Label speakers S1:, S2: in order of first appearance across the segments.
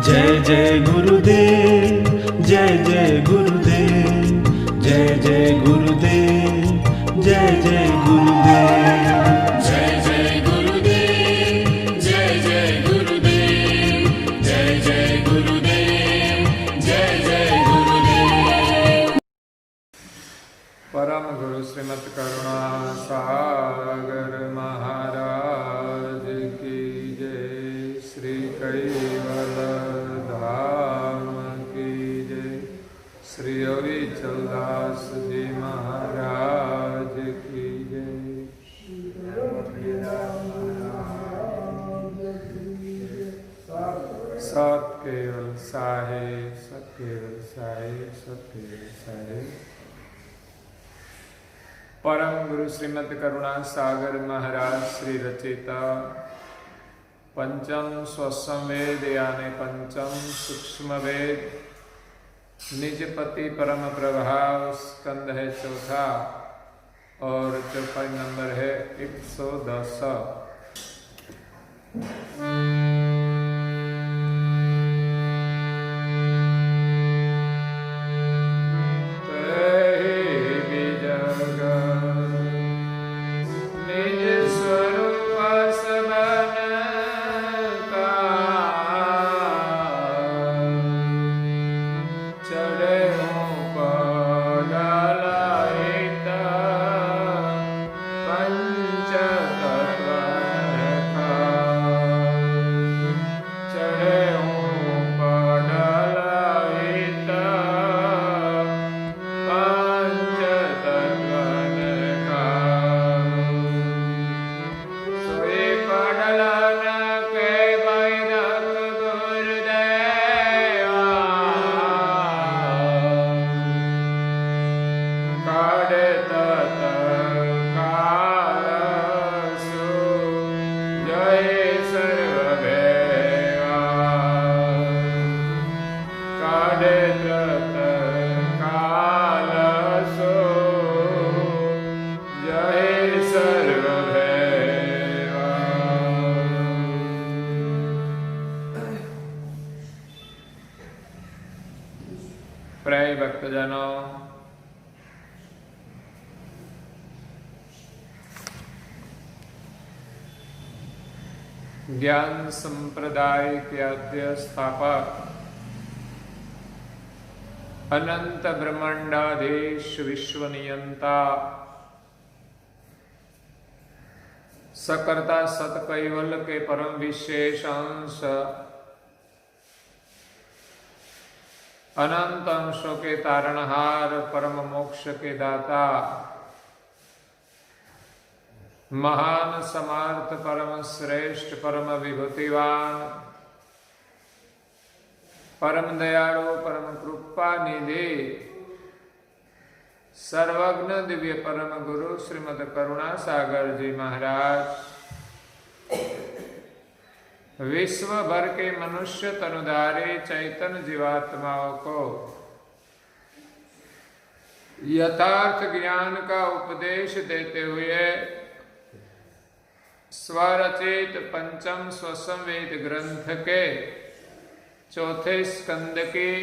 S1: जय जय गुरुदेव, जय जय गुरुदेव, जय जय गुरुदेव, जय जय गुरुदेव,
S2: जय जय गुरुदेव, जय जय गुरुदेव, जय जय गुरुदेव, जय जय गुरुदेव।
S3: परम गुरु श्रीमद करुणा सागर महाराज की जय। श्री कैवल धाम की जय। श्री अविचलदास जी महाराज की जय। सत केवल साहेब, सत केवल साहेब, सत केवल साहेब। परम गुरु श्रीमद करुणा सागर महाराज श्री रचिता पंचम स्वसम वेद यानी पंचम सूक्ष्म वेद निजपति परम प्रभाव स्कंद है चौथा और चौपाई नंबर है 110। प्रिय भक्तजनों, ज्ञान संप्रदाय के आद्य स्थापक अनंत ब्रह्मांडाधीश विश्व नियंता सकर्ता सत कैवल के परम विशेष अंश अनंत अंशों के तारणहार परम मोक्ष के दाता महान समार्थ परम श्रेष्ठ परम विभूतिवान परम दयालु परम कृपा निधि सर्वज्ञ दिव्य परम गुरु श्रीमद करुणा सागर जी महाराज विश्व भर के मनुष्य तनुधारी चैतन्य जीवात्माओं को यथार्थ ज्ञान का उपदेश देते हुए स्वरचित पंचम स्वसंवेद ग्रंथ के चौथे स्कंद की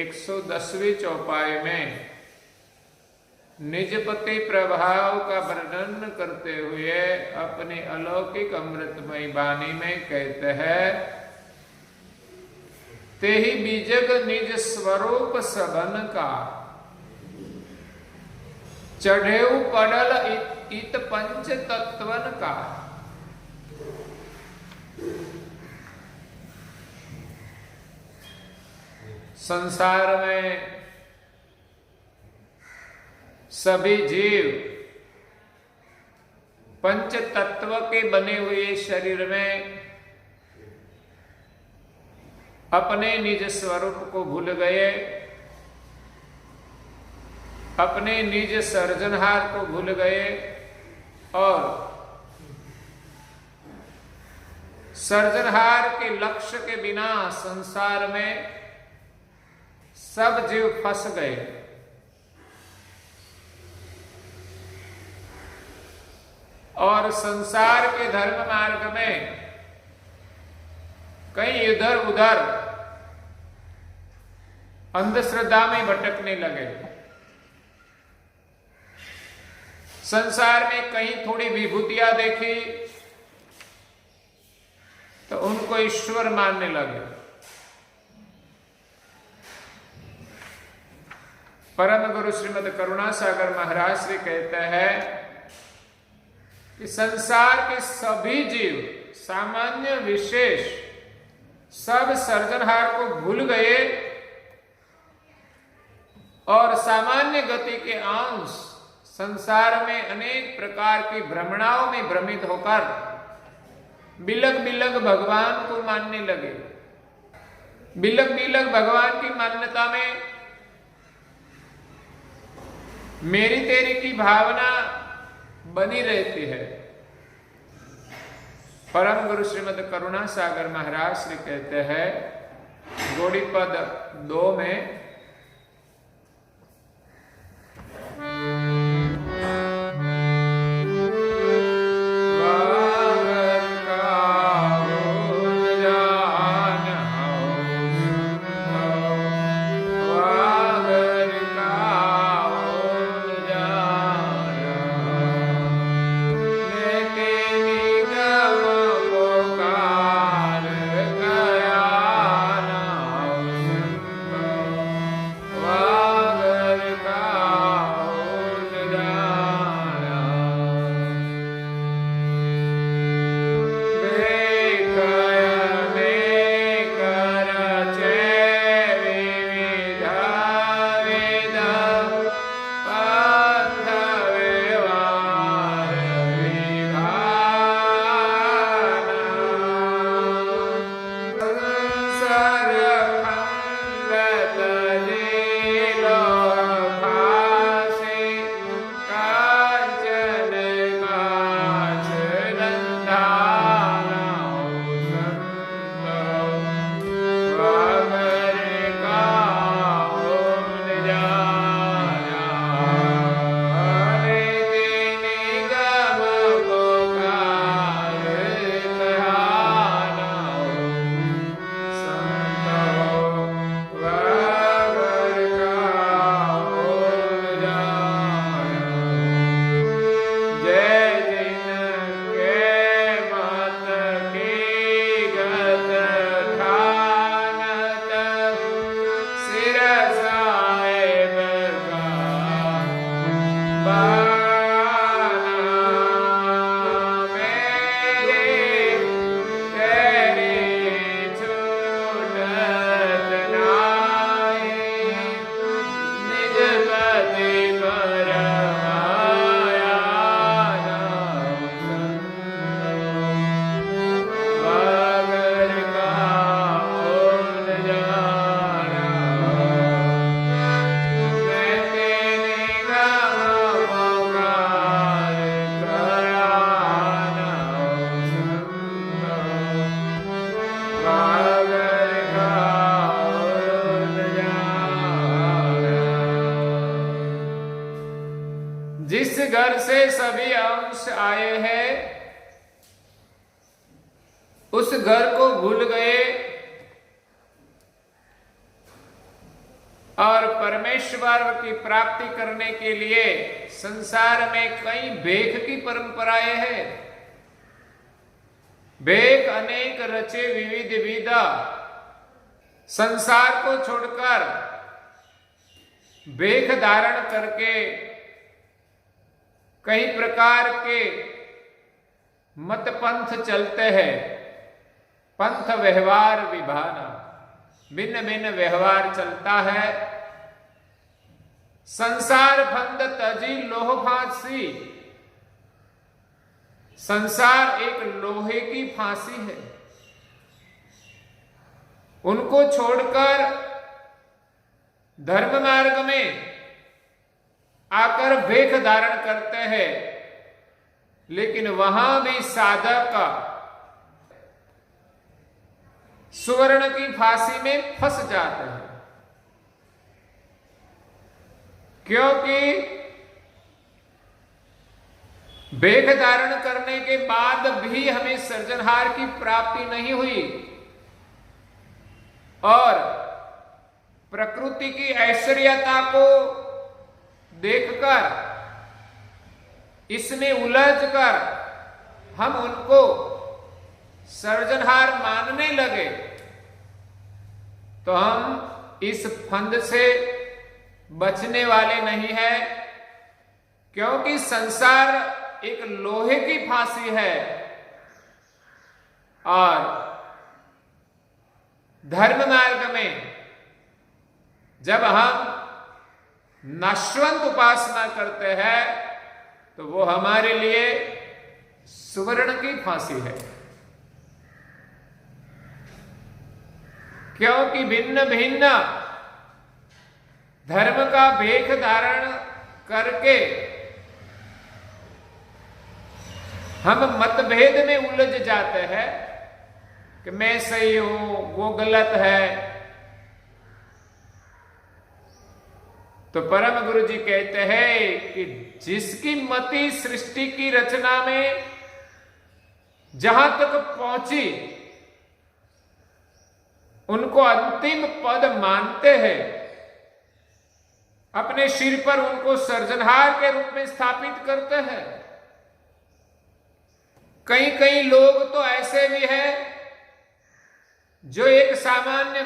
S3: 110वीं चौपाई में निजपति प्रभाव का वर्णन करते हुए अपनी अलौकिक अमृतमयी वाणी में कहते हैं, तेहि बीजग निज स्वरूप सबन का चढ़ेऊ पडल इत पंच तत्वन का। संसार में सभी जीव पंच तत्व के बने हुए शरीर में अपने निज स्वरूप को भूल गए, अपने निज सर्जनहार को भूल गए और सर्जनहार के लक्ष्य के बिना संसार में सब जीव फंस गए। और संसार के धर्म मार्ग में कहीं इधर उधर अंधश्रद्धा में भटकने लगे। संसार में कहीं थोड़ी विभूतियां देखी तो उनको ईश्वर मानने लगे। परम गुरु श्रीमद करुणासागर महाराज श्री कहते हैं कि संसार के सभी जीव सामान्य विशेष सब सर्जनहार को भूल गए और सामान्य गति के अंश संसार में अनेक प्रकार की भ्रमणाओं में भ्रमित होकर बिलक बिलक भगवान को मानने लगे। बिलक बिलक भगवान की मान्यता में मेरी तेरी की भावना बनी रहती है। परम गुरु श्रीमद करुणासागर महाराज श्री कहते हैं गौड़ी पद 2 में जिस घर से सभी अंश आए हैं उस घर को भूल गए और परमेश्वर की प्राप्ति करने के लिए संसार में कई भेख की परंपराएं हैं। भेख अनेक रचे विविध विधा। संसार को छोड़कर भेख धारण करके कई प्रकार के मत पंथ चलते हैं। पंथ व्यवहार विभाना, भिन्न भिन्न व्यवहार चलता है। संसार फंद तजी लोह फांसी। संसार एक लोहे की फांसी है। उनको छोड़कर धर्म मार्ग में आकर भेख धारण करते हैं, लेकिन वहां भी साधक सुवर्ण की फांसी में फंस जाते हैं, क्योंकि भेख धारण करने के बाद भी हमें सृजनहार की प्राप्ति नहीं हुई और प्रकृति की ऐश्वर्यता को देखकर, इसमें उलझकर हम उनको सर्जनहार मानने लगे, तो हम इस फंद से बचने वाले नहीं है। क्योंकि संसार एक लोहे की फांसी है और धर्म मार्ग में जब हम नश्वंत उपासना करते हैं तो वो हमारे लिए सुवर्ण की फांसी है। क्योंकि भिन्न भिन्न धर्म का भेख धारण करके हम मतभेद में उलझ जाते हैं कि मैं सही हूं, वो गलत है। तो परम गुरु जी कहते हैं कि जिसकी मति सृष्टि की रचना में जहां तक पहुंची, उनको अंतिम पद मानते हैं, अपने सिर पर उनको सर्जनहार के रूप में स्थापित करते हैं। कई कई लोग तो ऐसे भी हैं जो एक सामान्य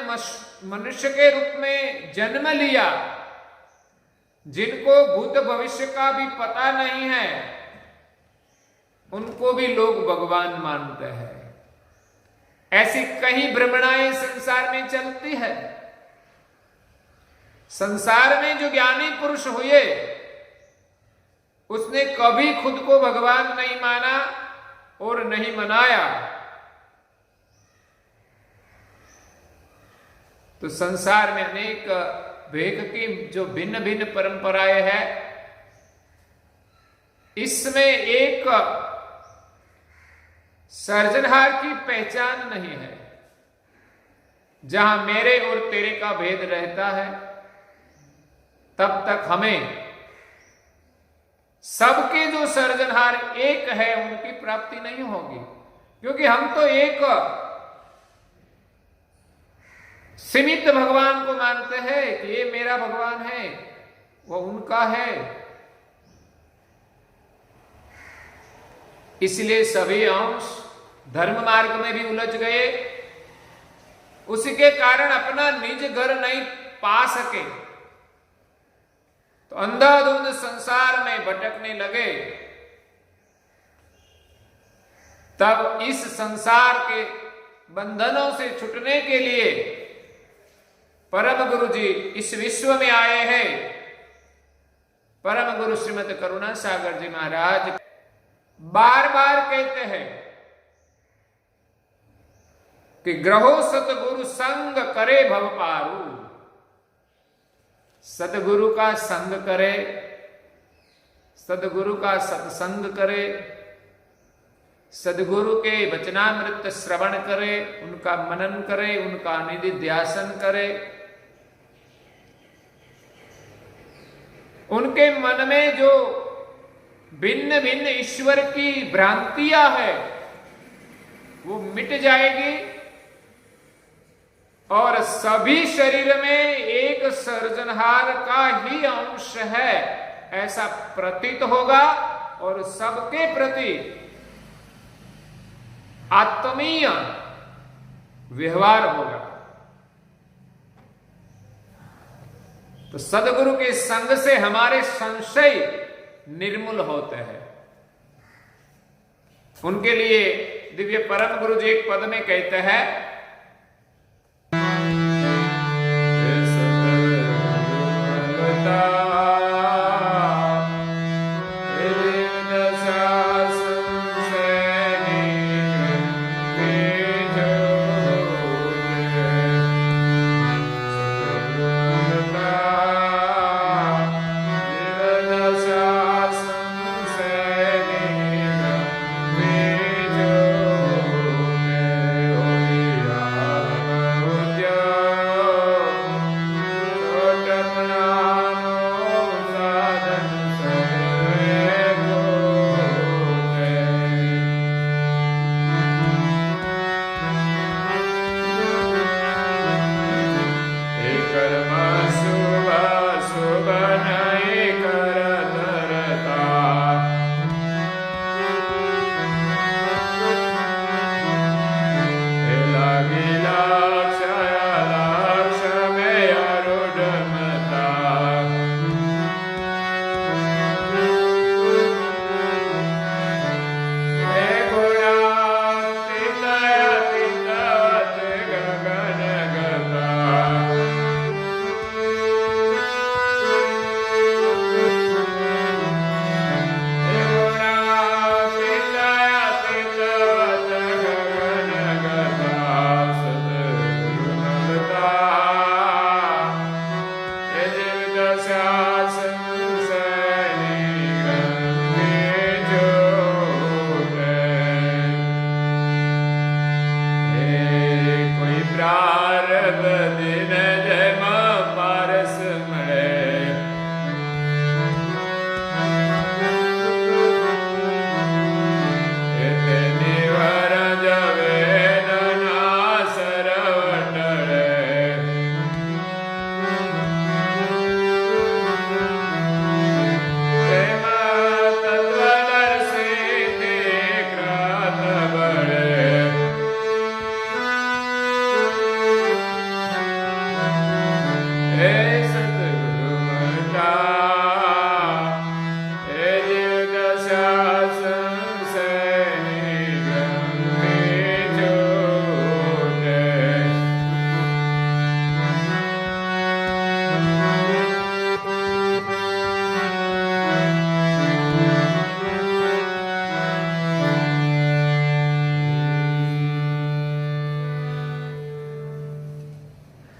S3: मनुष्य के रूप में जन्म लिया, जिनको भूत भविष्य का भी पता नहीं है, उनको भी लोग भगवान मानते हैं। ऐसी कई भ्रमणाएं संसार में चलती है। संसार में जो ज्ञानी पुरुष हुए, उसने कभी खुद को भगवान नहीं माना और नहीं मनाया। तो संसार में अनेक भेद की जो भिन्न भिन्न परंपराएं हैं, इसमें एक सर्जनहार की पहचान नहीं है। जहां मेरे और तेरे का भेद रहता है, तब तक हमें सबके जो सर्जनहार एक है उनकी प्राप्ति नहीं होगी। क्योंकि हम तो एक सीमित भगवान को मानते हैं कि ये मेरा भगवान है, वो उनका है। इसलिए सभी अंश धर्म मार्ग में भी उलझ गए। उसी के कारण अपना निज घर नहीं पा सके, तो अंधाधुंध संसार में भटकने लगे। तब इस संसार के बंधनों से छूटने के लिए परम गुरु जी इस विश्व में आए हैं। परम गुरु श्रीमद करुणा सागर जी महाराज बार बार कहते हैं कि ग्रहो सतगुरु संग करे भव पारू। सतगुरु का संग करे, सतगुरु का सत्संग करे, सदगुरु के वचनामृत श्रवण करे, उनका मनन करे, उनका निधिध्यासन करे। उनके मन में जो भिन्न भिन्न ईश्वर की भ्रांतियां है वो मिट जाएगी और सभी शरीर में एक सर्जनहार का ही अंश है ऐसा प्रतीत होगा और सबके प्रति आत्मीय व्यवहार होगा। तो सदगुरु के संग से हमारे संशय निर्मूल होते हैं। उनके लिए दिव्य परम गुरु जी एक पद में कहते हैं,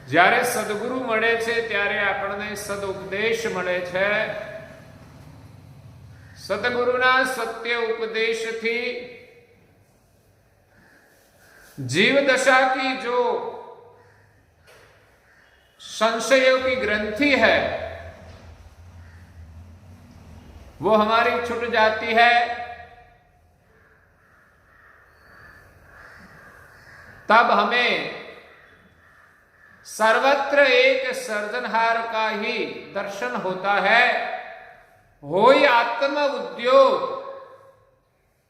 S3: જ્યારે સદગુરુ મળે છે ત્યારે આપણને સદઉપદેશ મળે છે. સદગુરુના સત્ય ઉપદેशથી जीव दशा की जो संशयों की ग्रंथि है वो हमारी छूट जाती है. तब हमें सर्वत्र एक सर्जनहार का ही दर्शन होता है. होई आत्म उद्योग.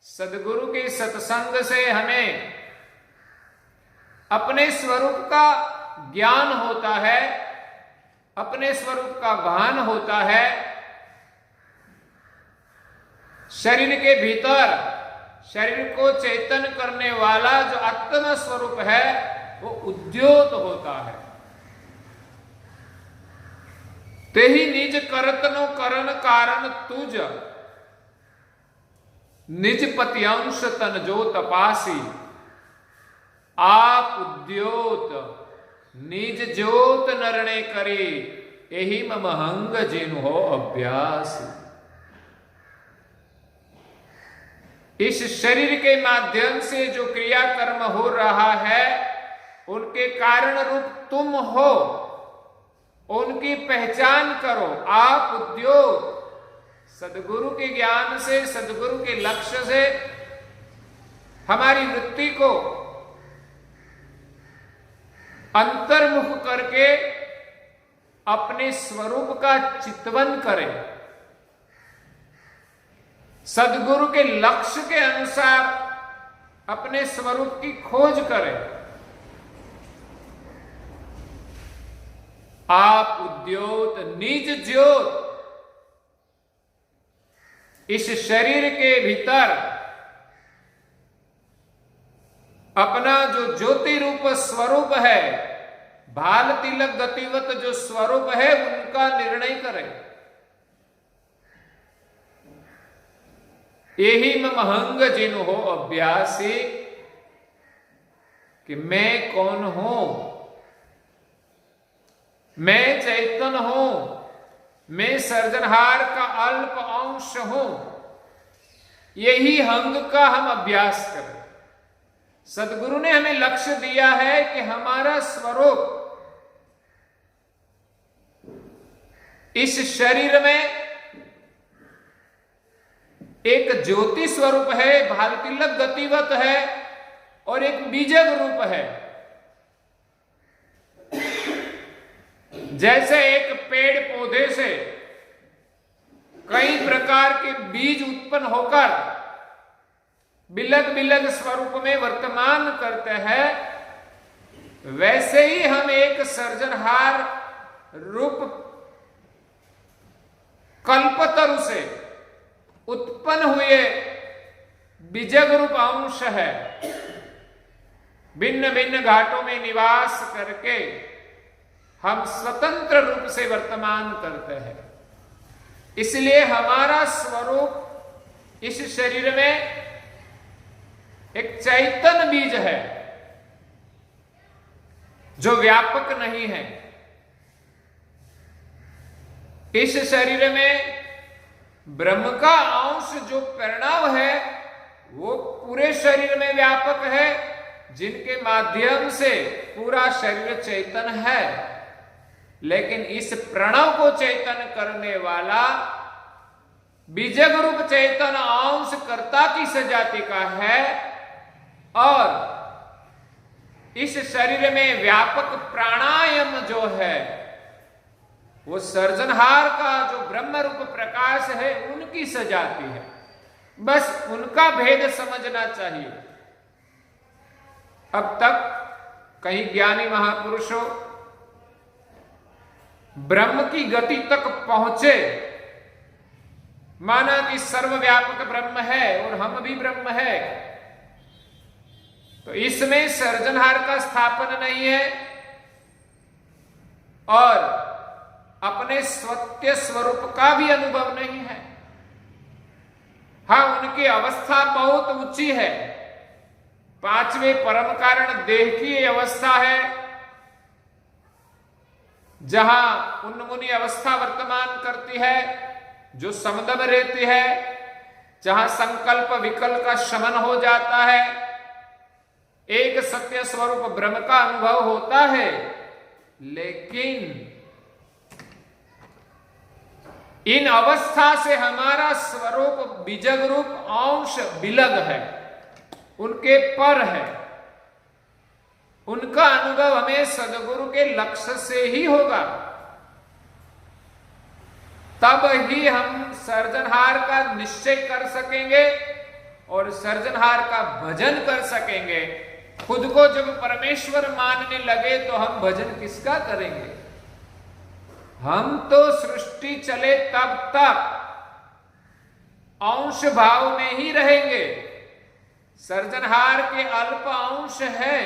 S3: सदगुरु के सत्संग से हमें अपने स्वरूप का ज्ञान होता है, अपने स्वरूप का भान होता है. शरीर के भीतर शरीर को चेतन करने वाला जो आत्म स्वरूप है वो उद्योत होता है. ते ही निज करतनो करण कारण तुझ निज पति अंश तन जो तपासी. आप उद्योत निज ज्योत नरणे करे यही मम हंग जिन हो अभ्यास. इस शरीर के माध्यम से जो क्रिया कर्म हो रहा है उनके कारण रूप तुम हो, उनकी पहचान करो. आप उद्योग सदगुरु के ज्ञान से, सदगुरु के लक्ष्य से हमारी वृत्ति को अंतर्मुख करके अपने स्वरूप का चितवन करें. सदगुरु के लक्ष्य के अनुसार अपने स्वरूप की खोज करें. आप उद्योत निज ज्योत. इस शरीर के भीतर अपना जो ज्योति रूप स्वरूप है, भाल तिलक गतिवत जो स्वरूप है उनका निर्णय करें. यही मम हंग जिन हो अभ्यासी. कि मैं कौन हूं? मैं चैतन हूं, मैं सर्जनहार का अल्प अंश हूं. यही हंग का हम अभ्यास करें. सदगुरु ने हमें लक्ष्य दिया है कि हमारा स्वरूप इस शरीर में एक ज्योति स्वरूप है, भाल तिलक गतिवत है और एक बीजक रूप है. जैसे एक पेड़ पौधे से कई प्रकार के बीज उत्पन्न होकर बिलग बिलग स्वरूप में वर्तमान करते हैं, वैसे ही हम एक सर्जनहार रूप कल्पतरु से उत्पन्न हुए बीजक रूप अंश है. भिन्न भिन्न घाटों में निवास करके हम स्वतंत्र रूप से वर्तमान करते हैं. इसलिए हमारा स्वरूप इस शरीर में एक चैतन्य बीज है जो व्यापक नहीं है. इस शरीर में ब्रह्म का अंश जो प्रणव है वो पूरे शरीर में व्यापक है, जिनके माध्यम से पूरा शरीर चैतन है. लेकिन इस प्रणव को चैतन करने वाला बीजक रूप चैतन अंश कर्ता की सजाति का है और इस शरीर में व्यापक प्राणायाम जो है वो सर्जनहार का जो ब्रह्म रूप प्रकाश है उनकी सजाती है. बस उनका भेद समझना चाहिए. अब तक कहीं ज्ञानी महापुरुषों ब्रह्म की गति तक पहुंचे, माना कि सर्वव्यापक ब्रह्म है और हम भी ब्रह्म है, तो इसमें सर्जनहार का स्थापन नहीं है और अपने सत्य स्वरूप का भी अनुभव नहीं है. हाँ, उनकी अवस्था बहुत ऊंची है. पांचवें परम कारण देह की अवस्था है, जहां उन्मुनी अवस्था वर्तमान करती है, जो समदम रहती है, जहां संकल्प विकल्प का शमन हो जाता है, एक सत्य स्वरूप ब्रह्म का अनुभव होता है। लेकिन इन अवस्था से हमारा स्वरूप बीजग रूप अंश विलग है, उनके पर है। उनका अनुभव हमें सदगुरु के लक्ष्य से ही होगा, तब ही हम सर्जनहार का निश्चय कर सकेंगे और सर्जनहार का भजन कर सकेंगे। खुद को जब परमेश्वर मानने लगे तो हम भजन किसका करेंगे? हम तो सृष्टि चले तब तक अंश भाव में ही रहेंगे। सर्जनहार के अल्प अंश है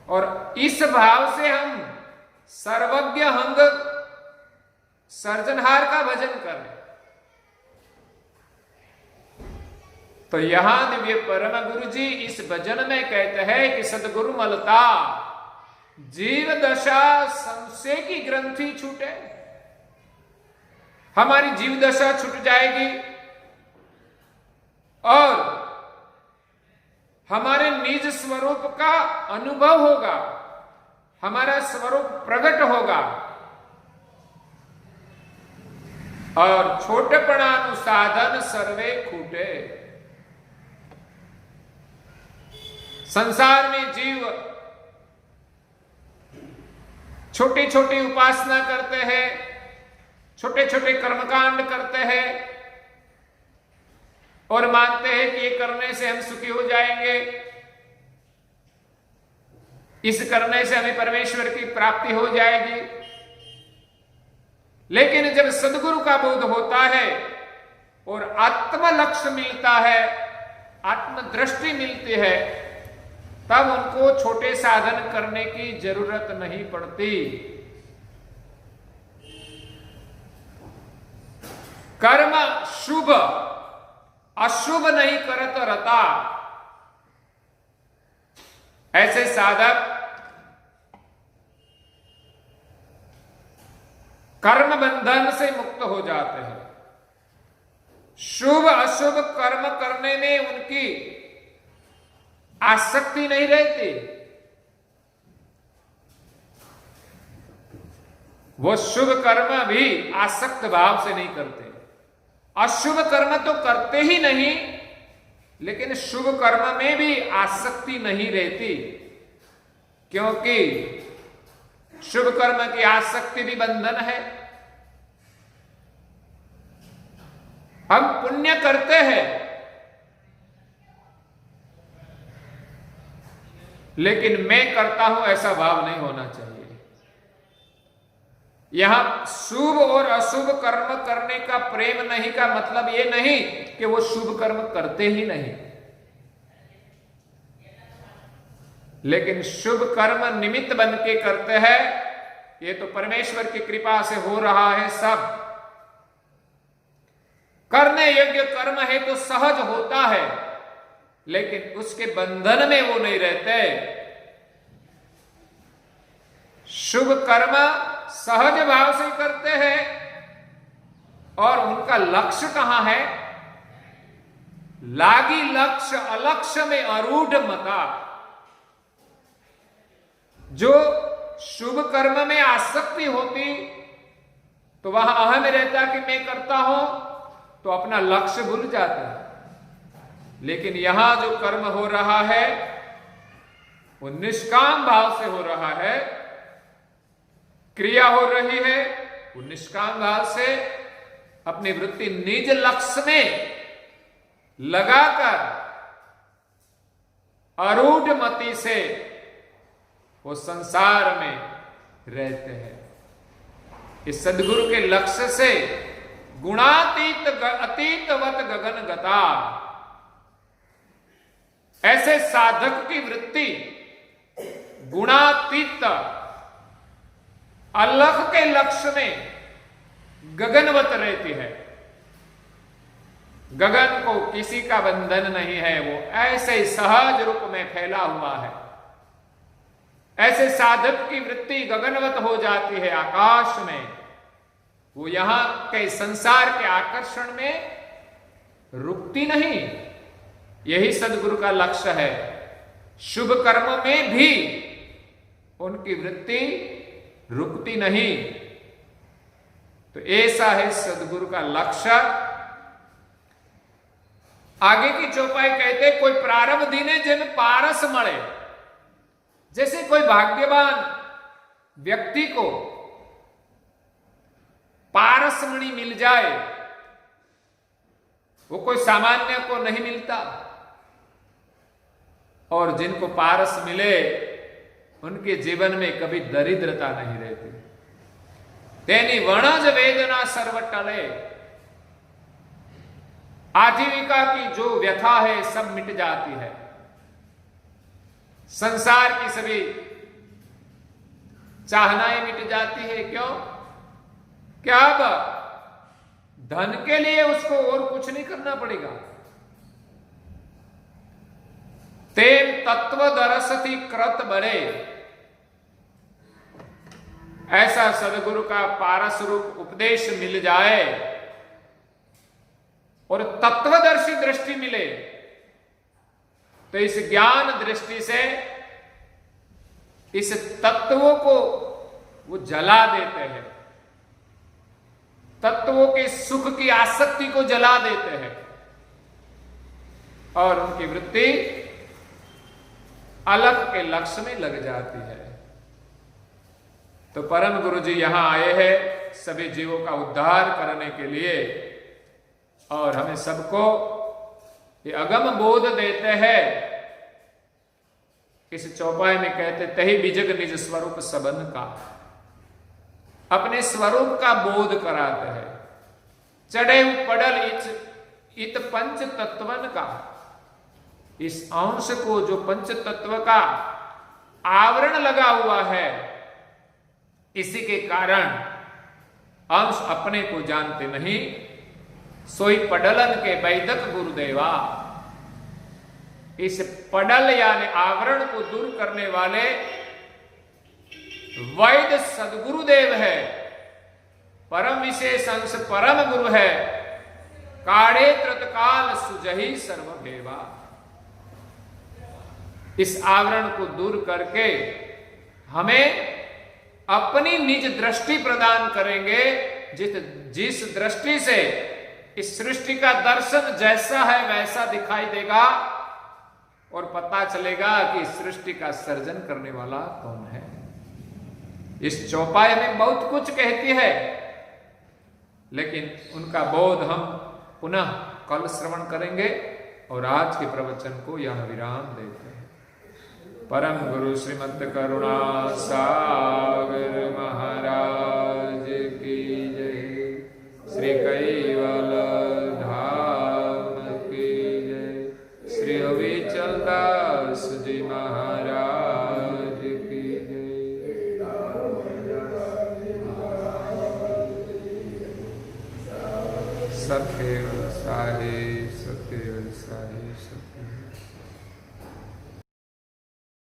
S3: और इस भाव से हम सर्वज्ञ हंग सर्जनहार का भजन करें। तो यहां दिव्य परम गुरु जी इस भजन में कहते हैं कि सदगुरु मलता जीव दशा संशय की ग्रंथि छूटे। हमारी जीव दशा छूट जाएगी और हमारे निज स्वरूप का अनुभव होगा, हमारा स्वरूप प्रकट होगा और छोटेपणानुसाधन सर्वे खूटे। संसार में जीव छोटी छोटी उपासना करते हैं, छोटे छोटे कर्मकांड करते हैं और मानते हैं कि ये करने से हम सुखी हो जाएंगे, इस करने से हमें परमेश्वर की प्राप्ति हो जाएगी। लेकिन जब सदगुरु का बोध होता है और आत्म लक्ष्य मिलता है, आत्मदृष्टि मिलती है, तब उनको छोटे साधन करने की जरूरत नहीं पड़ती। कर्म शुभ अशुभ नहीं करत रता। ऐसे साधक कर्म बंधन से मुक्त हो जाते हैं। शुभ अशुभ कर्म करने में उनकी आसक्ति नहीं रहती। वो शुभ कर्म भी आसक्त भाव से नहीं करते। अशुभ कर्म तो करते ही नहीं, लेकिन शुभ कर्म में भी आसक्ति नहीं रहती, क्योंकि शुभ कर्म की आसक्ति भी बंधन है। हम पुण्य करते हैं, लेकिन मैं करता हूं ऐसा भाव नहीं होना चाहिए। यहां शुभ और अशुभ कर्म करने का प्रेम नहीं का मतलब यह नहीं कि वो शुभ कर्म करते ही नहीं, लेकिन शुभ कर्म निमित्त बन के करते हैं। ये तो परमेश्वर की कृपा से हो रहा है। सब करने योग्य कर्म है तो सहज होता है, लेकिन उसके बंधन में वो नहीं रहते। शुभ कर्म सहज भाव से करते हैं और उनका लक्ष्य कहां है? लागी लक्ष्य अलक्ष्य में अरूढ़ मता। जो शुभ कर्म में आसक्ति होती तो वहां अहम रहता कि मैं करता हूं, तो अपना लक्ष्य भूल जाता है। लेकिन यहां जो कर्म हो रहा है वो निष्काम भाव से हो रहा है, क्रिया हो रही है वो निष्काम भाव से, अपनी वृत्ति निज लक्ष्य में लगाकर अरूढ़ मति से वो संसार में रहते हैं। इस सदगुरु के लक्ष्य से गुणातीत अतीतवत गगन गता। ऐसे साधक की वृत्ति गुणातीत अलख के लक्ष्य में गगनवत रहती है। गगन को किसी का बंधन नहीं है, वो ऐसे सहज रूप में फैला हुआ है। ऐसे साधक की वृत्ति गगनवत हो जाती है आकाश में, वो यहां के संसार के आकर्षण में रुकती नहीं। यही सदगुरु का लक्ष्य है। शुभ कर्म में भी उनकी वृत्ति रुकती नहीं। तो ऐसा है सदगुरु का लक्ष्य। आगे की चौपाई कहते, कोई प्रारब्ध दीने जिन पारस मळे। जैसे कोई भाग्यवान व्यक्ति को पारसमणि मिल जाए, वो कोई सामान्य को नहीं मिलता। और जिनको पारस मिले उनके जीवन में कभी दरिद्रता नहीं रहती। तेनी वणज वेदना सर्व टले। आजीविका की जो व्यथा है सब मिट जाती है। संसार की सभी चाहनाएं मिट जाती है। क्यों? क्या अब धन के लिए उसको और कुछ नहीं करना पड़ेगा। तेम तत्व दरसती कृत बड़े। ऐसा सदगुरु का पारस रूप उपदेश मिल जाए और तत्वदर्शी दृष्टि मिले, तो इस ज्ञान दृष्टि से इस तत्वों को वो जला देते हैं, तत्वों के सुख की आसक्ति को जला देते हैं और उनकी वृत्ति अलग के लक्ष्य में लग जाती है। तो परम गुरु जी यहां आए हैं सभी जीवों का उद्धार करने के लिए और हमें सबको ये अगम बोध देते हैं। इस चौपाई में कहते, तही बिजग निज स्वरूप सबन का। अपने स्वरूप का बोध कराते हैं। चढ़े पड़ल इत पंच तत्वन का। इस अंश को जो पंच तत्व का आवरण लगा हुआ है, इसी के कारण अंश अपने को जानते नहीं। सोई पडलन के वैदक गुरुदेवा। इस पडल यानी आवरण को दूर करने वाले वैद सदगुरुदेव है। परम विशेष अंश परम गुरु है। काढ़े त्रतकाल सुजही सर्वभेवा। इस आवरण को दूर करके हमें अपनी निज दृष्टि प्रदान करेंगे, जिस दृष्टि से इस सृष्टि का दर्शन जैसा है वैसा दिखाई देगा और पता चलेगा कि सृष्टि का सर्जन करने वाला कौन है। इस चौपाई में बहुत कुछ कहती है, लेकिन उनका बोध हम पुनः कल श्रवण करेंगे और आज के प्रवचन को यहां विराम देते हैं। परम गुरु श्रीमद करुणा सागर महाराज की जय। श्री कैवल धाम की जय। श्री अविचल दास जी महाराज की जय। सत्य साहे सत्य साहे सत्य।